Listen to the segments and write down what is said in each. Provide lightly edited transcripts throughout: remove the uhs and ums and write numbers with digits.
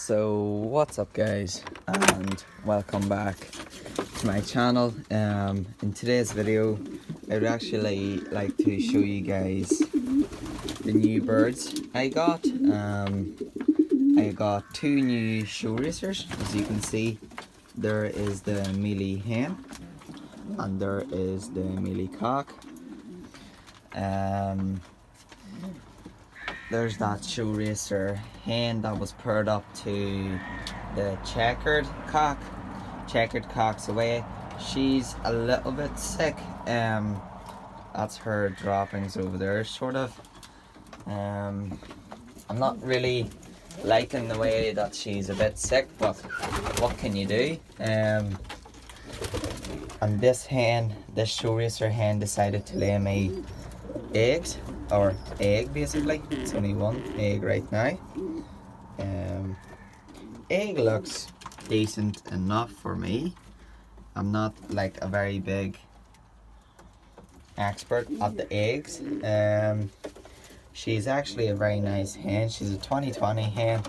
So what's up guys, and welcome back to my channel. In today's video I would actually like to show you guys the new birds I got. I got two new show racers. As you can see, there is the mealy hen and there is the mealy cock. There's that show racer hen that was paired up to the checkered cock. Checkered cock's away. She's a little bit sick. That's her droppings over there, sort of. I'm not really liking the way that she's a bit sick, but what can you do? And this hen, this show racer hen, decided to lay me eggs, or egg basically. It's only one egg right now. Egg looks decent enough for me. I'm not like a very big expert at the eggs. She's actually a very nice hen. She's a 2020 hen,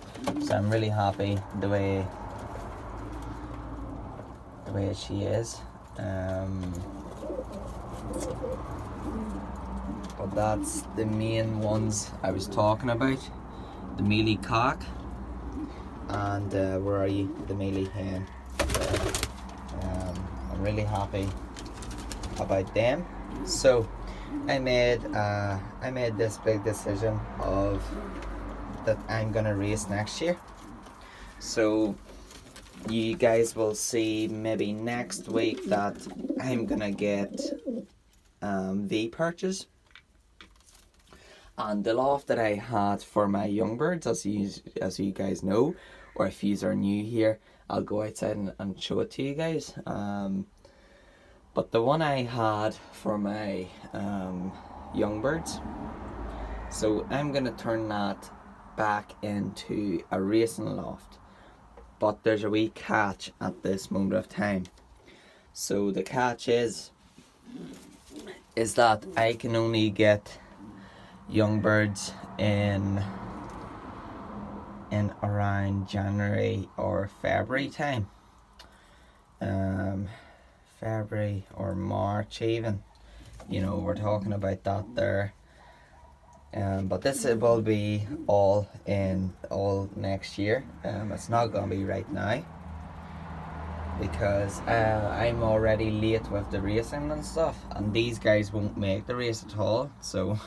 so I'm really happy the way she is. But that's the main ones I was talking about. The mealy cock and where are you? The mealy hen. I'm really happy about them. So I made this big decision of that I'm gonna race next year. So you guys will see maybe next week that I'm gonna get V perches. And the loft that I had for my young birds, as you guys know, or if you are new here, I'll go outside and show it to you guys. But the one I had for my young birds, so I'm gonna turn that back into a racing loft. But there's a wee catch at this moment of time. So the catch is that I can only get young birds in around January or February time. February or March even. You know, we're talking about that there. But this will be all next year. It's not gonna be right now because I'm already late with the racing and stuff, and these guys won't make the race at all, so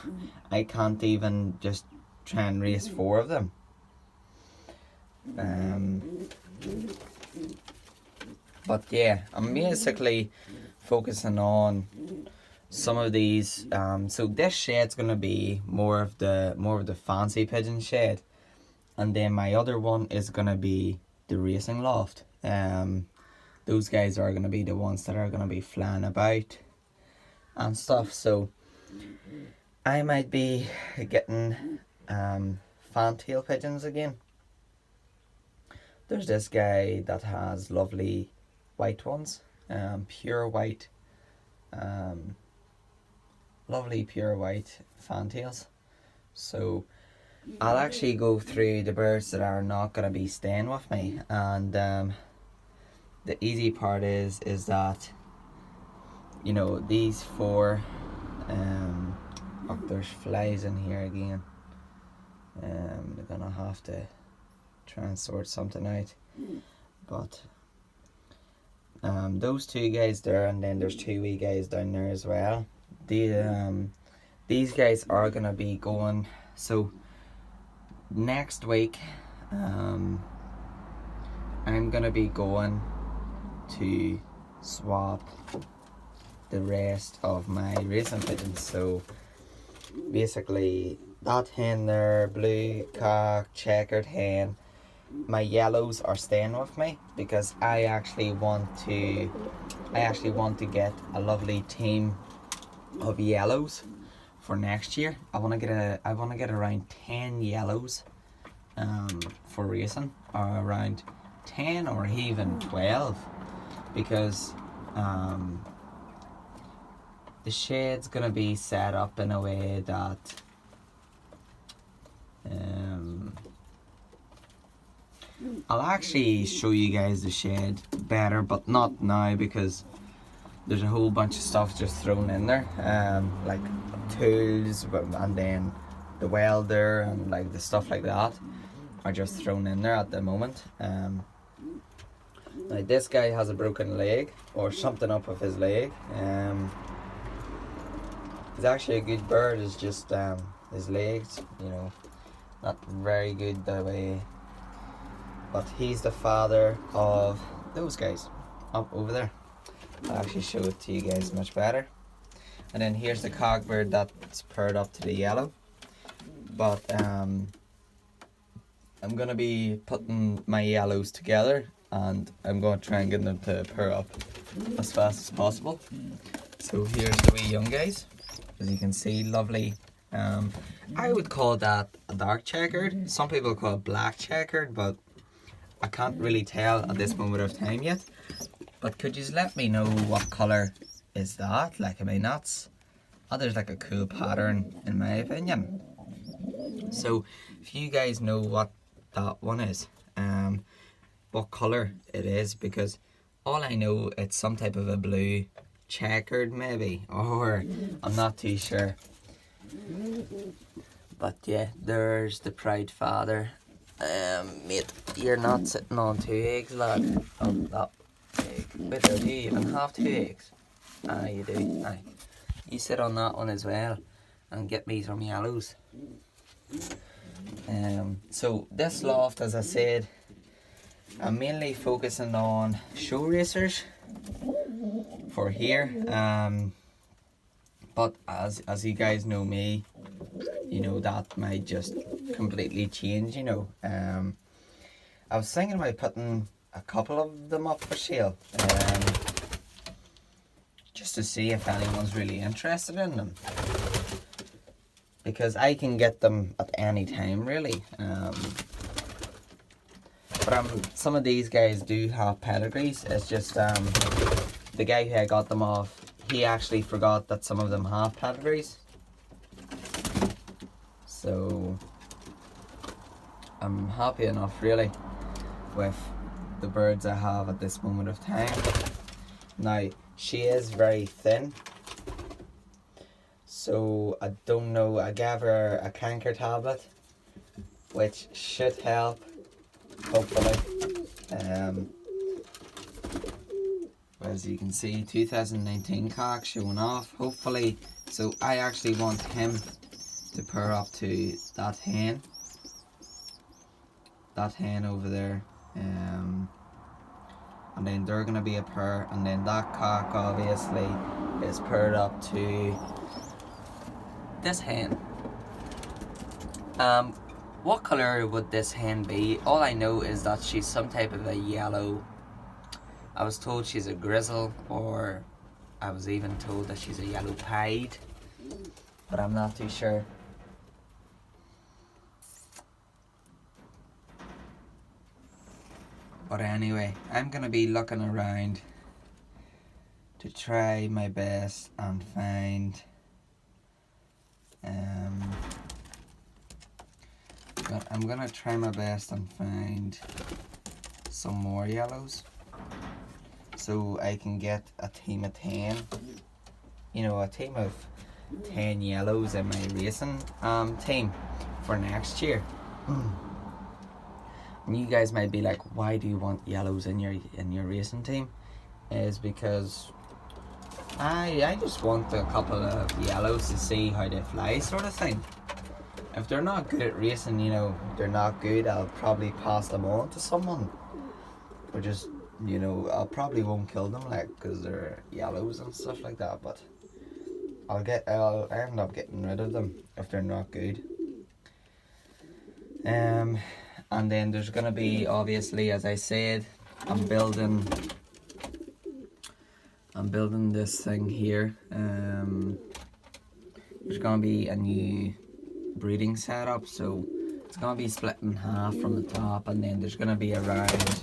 I can't even just try and race 4 of them. But yeah, I'm basically focusing on some of these. So this shed's gonna be more of the fancy pigeon shed, and then my other one is gonna be the racing loft. Those guys are gonna be the ones that are gonna be flying about and stuff. So I might be getting fantail pigeons again. There's this guy that has lovely white ones, pure white, lovely pure white fantails. So I'll actually go through the birds that are not going to be staying with me, and the easy part is that, you know, these 4, oh, there's flies in here again. They're gonna have to try and sort something out. But those 2 guys there, and then there's 2 wee guys down there as well. These guys are gonna be going. So next week, I'm gonna be going to swap the rest of my racing pigeons. So basically that hen there, blue cock, checkered hen, my yellows are staying with me because I actually want to get a lovely team of yellows for next year. I want to get around 10 yellows for racing, or around 10 or even 12, because the shed's gonna be set up in a way that I'll actually show you guys the shed better, but not now because there's a whole bunch of stuff just thrown in there, like tools, and then the welder and like the stuff like that are just thrown in there at the moment. Like this guy has a broken leg or something up with his leg. He's actually a good bird. It's just his legs, not very good that way. But he's the father of those guys up over there. I'll actually show it to you guys much better. And then here's the cockbird that's paired up to the yellow. But I'm gonna be putting my yellows together, and I'm gonna try and get them to pair up as fast as possible. So here's the wee young guys. As you can see, lovely. I would call that a dark checkered. Some people call it black checkered, but I can't really tell at this moment of time yet. But could you let me know what colour is that? Like, I mean, there's like a cool pattern in my opinion. So if you guys know what that one is, what colour it is, because all I know it's some type of a blue checkered maybe, or I'm not too sure. But yeah, there's the proud father. Mate, you're not sitting on 2 eggs, lad. Oh, that egg. Wait, do you even have 2 eggs? Ah, you do. Aye. You sit on that one as well and get me some yellows. So this loft, as I said, I'm mainly focusing on show racers for here. But as you guys know me, that might just completely change, I was thinking about putting a couple of them up for sale, just to see if anyone's really interested in them, because I can get them at any time really. But some of these guys do have pedigrees. It's just the guy who I got them off, he actually forgot that some of them have pedigrees. So I'm happy enough really with the birds I have at this moment of time. Now, she is very thin, so I don't know, I gave her a canker tablet, which should help, hopefully. As you can see, 2019 cock showing off, hopefully. So I actually want him to pair up to that hen over there, and then they're gonna be a pair, and then that cock obviously is paired up to this hen. What colour would this hen be? All I know is that she's some type of a yellow. I was told she's a grizzle, or I was even told that she's a yellow pied, but I'm not too sure. But anyway, I'm gonna be looking around to try my best and find I'm gonna try my best and find some more yellows, so I can get a team of 10, a team of 10 yellows in my racing team for next year. And you guys might be like, why do you want yellows in your racing team? Is because I just want a couple of yellows to see how they fly, sort of thing. If they're not good at racing, they're not good, I'll probably pass them on to someone, or just, I probably won't kill them, like, because they're yellows and stuff like that, but I'll end up getting rid of them if they're not good. And then there's gonna be, obviously, as I said, I'm building this thing here. There's gonna be a new breeding setup, so it's gonna be split in half from the top, and then there's gonna be around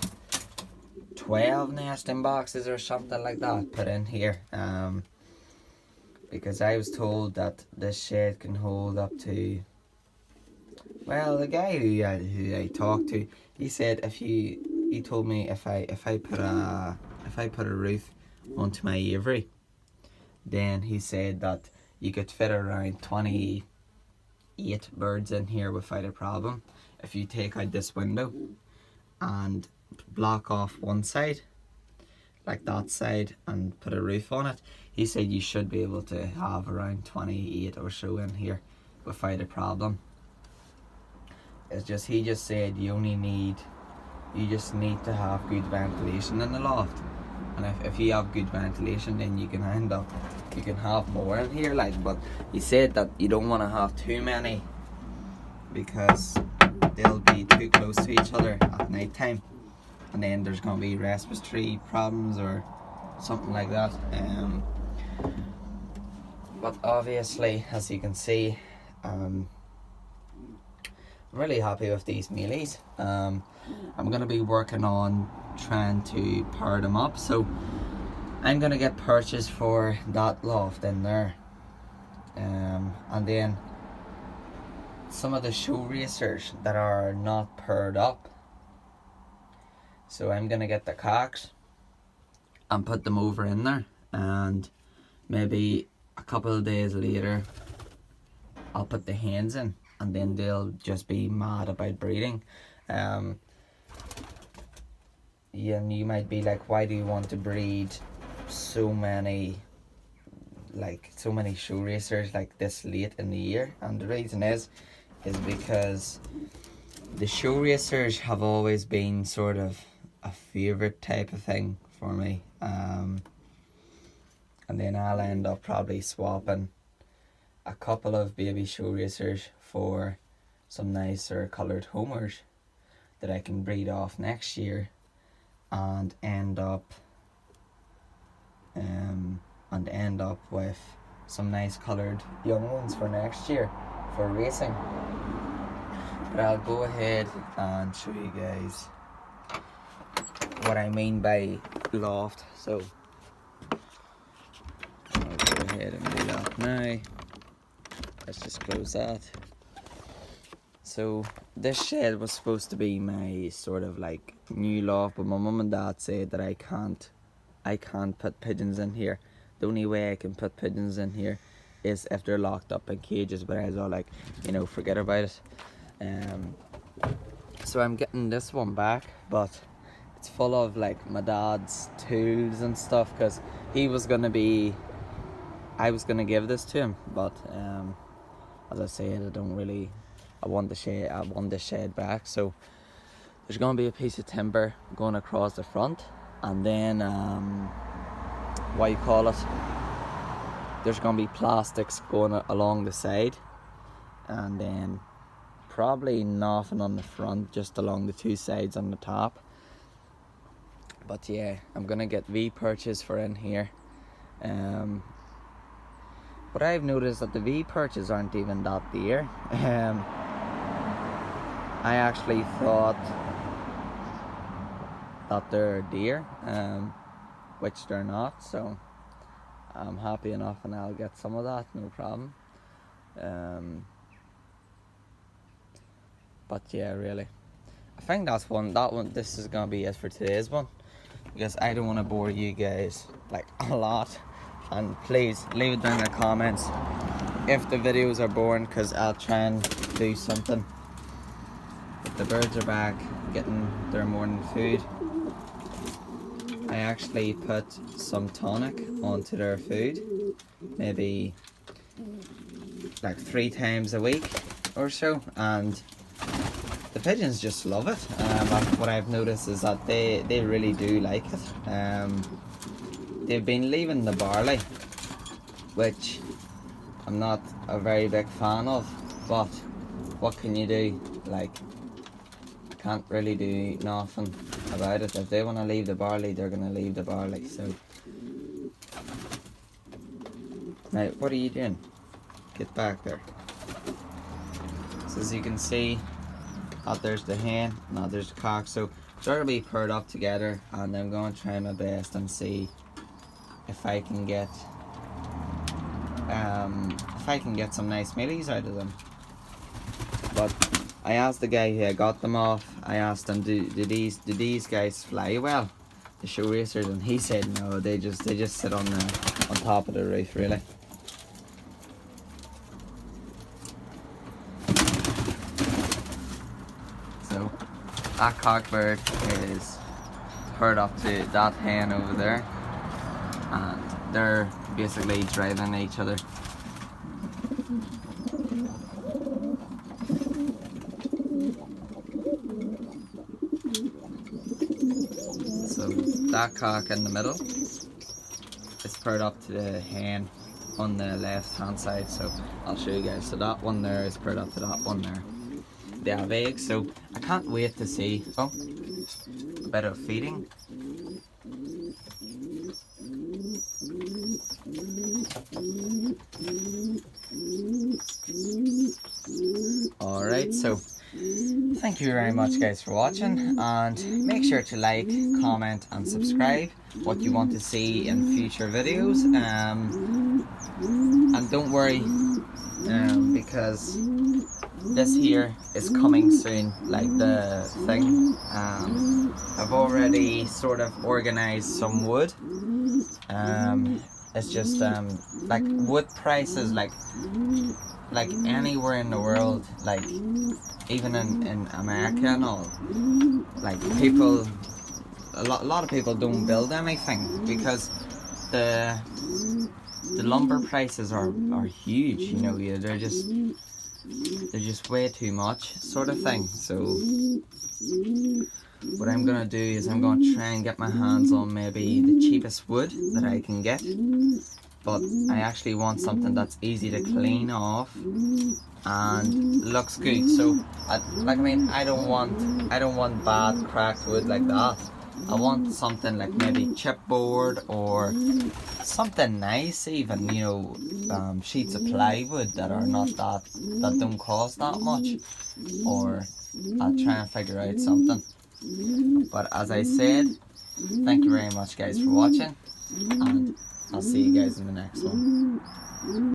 12 nesting boxes or something like that put in here, because I was told that this shed can hold up to Well, the guy who I talked to, he said he told me if I put a roof onto my aviary, then he said that you could fit around 28 birds in here without a problem. If you take out this window and block off one side, like that side, and put a roof on it, he said you should be able to have around 28 or so in here without a problem. It's just, he just said you just need to have good ventilation in the loft, and if you have good ventilation, then you can have more in here, like. But he said that you don't want to have too many because they'll be too close to each other at night time, and then there's going to be respiratory problems or something like that. But obviously, as you can see, I'm really happy with these mealies. I'm going to be working on trying to power them up, so I'm going to get purchase for that loft in there, and then some of the show racers that are not paired up, so I'm going to get the cocks and put them over in there, and maybe a couple of days later I'll put the hens in, and then they'll just be mad about breeding. Yeah, and you might be like, why do you want to breed so many show racers like this late in the year? And the reason is because the show racers have always been sort of a favorite type of thing for me, and then I'll end up probably swapping a couple of baby show racers for some nicer coloured homers that I can breed off next year, and end up with some nice coloured young ones for next year for racing. But I'll go ahead and show you guys what I mean by loft. So I'll go ahead and do that now. Let's just close that. So this shed was supposed to be my sort of like new loft, but my mum and dad said that I can't put pigeons in here. The only way I can put pigeons in here is if they're locked up in cages, but I was all like, forget about it. So I'm getting this one back, but it's full of like my dad's tools and stuff, because I was gonna give this to him, but as I said, I want the shed back. So there's gonna be a piece of timber going across the front, and then there's gonna be plastics going along the side, and then probably nothing on the front, just along the two sides on the top. But yeah, I'm gonna get V-perches for in here. But I've noticed that the V-perches aren't even that dear. I actually thought that they're dear, which they're not, so I'm happy enough, and I'll get some of that, no problem. But yeah, really, I think this is gonna be it for today's one, because I don't want to bore you guys like a lot. And please leave it down in the comments if the videos are boring, because I'll try and do something. But the birds are back getting their morning food. I actually put some tonic onto their food, maybe like 3 times a week or so, and the pigeons just love it. What I've noticed is that they really do like it. They've been leaving the barley, which I'm not a very big fan of, but what can you do? Like, can't really do nothing about it. If they want to leave the barley, they're going to leave the barley. So now, what are you doing? Get back there. So as you can see, there's the hen, now there's the cock. So they're going to be paired up together, and I'm going to try my best and see if I can get some nice mealies out of them. But I asked the guy who I got them off, I asked him, do these guys fly well, the show racers, and he said no, they just sit on top of the roof really. So that cockbird is paired up to that hen over there, and they're basically driving each other. So that cock in the middle is paired up to the hen on the left hand side, so I'll show you guys. So that one there is paired up to that one there. They have eggs, so I can't wait to see. Oh, a bit of feeding. Alright, so thank you very much guys for watching, and make sure to like, comment and subscribe what you want to see in future videos, and don't worry, because this here is coming soon, like the thing. I've already sort of organized some wood. It's just like wood prices, like anywhere in the world, like even in America and all, like people, a lot of people don't build anything because the lumber prices are huge, you know. They're just way too much, sort of thing. So what I'm gonna do is I'm gonna try and get my hands on maybe the cheapest wood that I can get, but I actually want something that's easy to clean off and looks good. So I don't want bad cracked wood like that. I want something like maybe chipboard or something nice, even, you know, sheets of plywood that are not that don't cost that much, or I'll try and figure out something. But as I said, thank you very much guys for watching, and I'll see you guys in the next one.